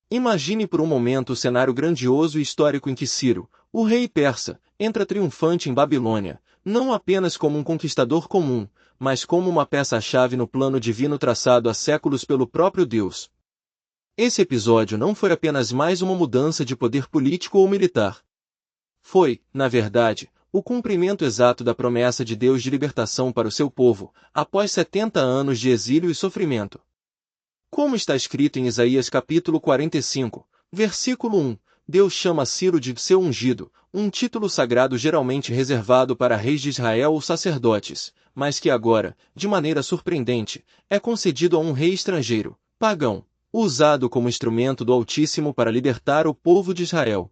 Imagine por um momento o cenário grandioso e histórico em que Ciro, o rei persa, entra triunfante em Babilônia, não apenas como um conquistador comum, mas como uma peça-chave no plano divino traçado há séculos pelo próprio Deus. Esse episódio não foi apenas mais uma mudança de poder político ou militar. Foi, na verdade, o cumprimento exato da promessa de Deus de libertação para o seu povo, após 70 anos de exílio e sofrimento. Como está escrito em Isaías capítulo 45, versículo 1, Deus chama Ciro de seu ungido, um título sagrado geralmente reservado para reis de Israel ou sacerdotes, mas que agora, de maneira surpreendente, é concedido a um rei estrangeiro, pagão, usado como instrumento do Altíssimo para libertar o povo de Israel.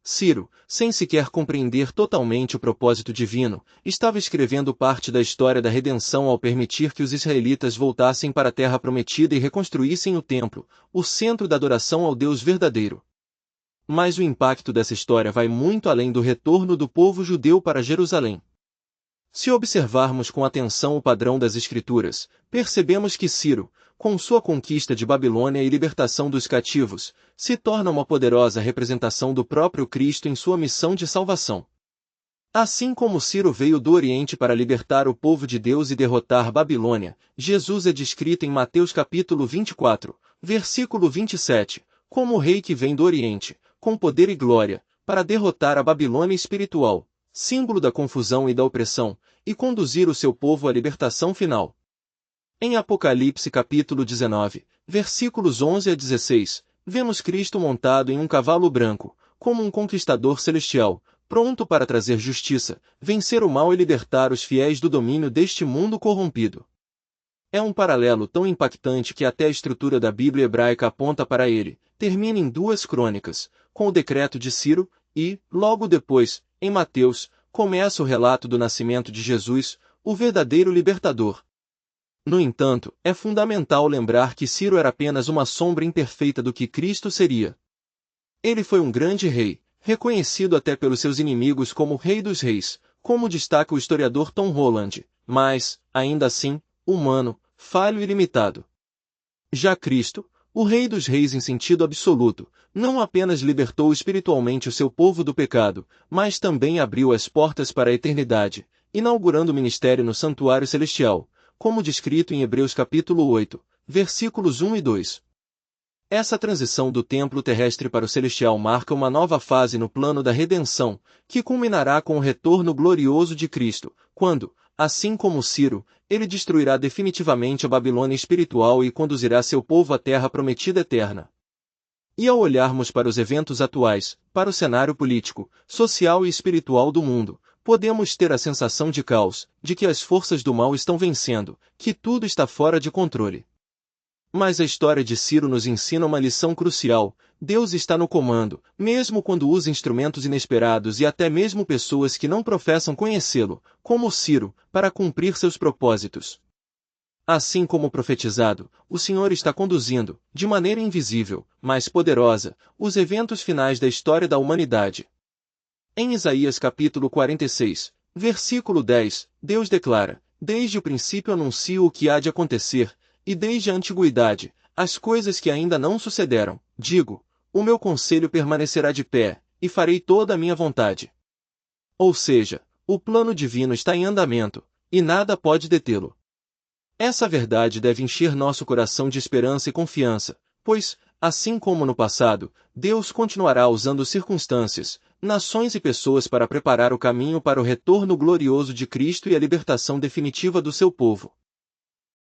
Ciro, sem sequer compreender totalmente o propósito divino, estava escrevendo parte da história da redenção ao permitir que os israelitas voltassem para a terra prometida e reconstruíssem o templo, o centro da adoração ao Deus verdadeiro. Mas o impacto dessa história vai muito além do retorno do povo judeu para Jerusalém. Se observarmos com atenção o padrão das Escrituras, percebemos que Ciro, com sua conquista de Babilônia e libertação dos cativos, se torna uma poderosa representação do próprio Cristo em sua missão de salvação. Assim como Ciro veio do Oriente para libertar o povo de Deus e derrotar Babilônia, Jesus é descrito em Mateus capítulo 24, versículo 27, como o rei que vem do Oriente, com poder e glória, para derrotar a Babilônia espiritual, símbolo da confusão e da opressão, e conduzir o seu povo à libertação final. Em Apocalipse capítulo 19, versículos 11 a 16, vemos Cristo montado em um cavalo branco, como um conquistador celestial, pronto para trazer justiça, vencer o mal e libertar os fiéis do domínio deste mundo corrompido. É um paralelo tão impactante que até a estrutura da Bíblia hebraica aponta para ele. Termina em 2 Crônicas, com o decreto de Ciro, e, logo depois, em Mateus, começa o relato do nascimento de Jesus, o verdadeiro libertador. No entanto, é fundamental lembrar que Ciro era apenas uma sombra imperfeita do que Cristo seria. Ele foi um grande rei, reconhecido até pelos seus inimigos como Rei dos Reis, como destaca o historiador Tom Holland, mas, ainda assim, humano, falho e limitado. Já Cristo, o Rei dos Reis em sentido absoluto, não apenas libertou espiritualmente o seu povo do pecado, mas também abriu as portas para a eternidade, inaugurando o ministério no santuário celestial, como descrito em Hebreus capítulo 8, versículos 1 e 2. Essa transição do templo terrestre para o celestial marca uma nova fase no plano da redenção, que culminará com o retorno glorioso de Cristo, quando, assim como Ciro, ele destruirá definitivamente a Babilônia espiritual e conduzirá seu povo à terra prometida eterna. E ao olharmos para os eventos atuais, para o cenário político, social e espiritual do mundo, podemos ter a sensação de caos, de que as forças do mal estão vencendo, que tudo está fora de controle. Mas a história de Ciro nos ensina uma lição crucial: Deus está no comando, mesmo quando usa instrumentos inesperados e até mesmo pessoas que não professam conhecê-lo, como Ciro, para cumprir seus propósitos. Assim como profetizado, o Senhor está conduzindo, de maneira invisível, mas poderosa, os eventos finais da história da humanidade. Em Isaías capítulo 46, versículo 10, Deus declara: Desde o princípio anuncio o que há de acontecer, e desde a antiguidade, as coisas que ainda não sucederam, digo, o meu conselho permanecerá de pé, e farei toda a minha vontade. Ou seja, o plano divino está em andamento, e nada pode detê-lo. Essa verdade deve encher nosso coração de esperança e confiança, pois, assim como no passado, Deus continuará usando circunstâncias, nações e pessoas para preparar o caminho para o retorno glorioso de Cristo e a libertação definitiva do seu povo.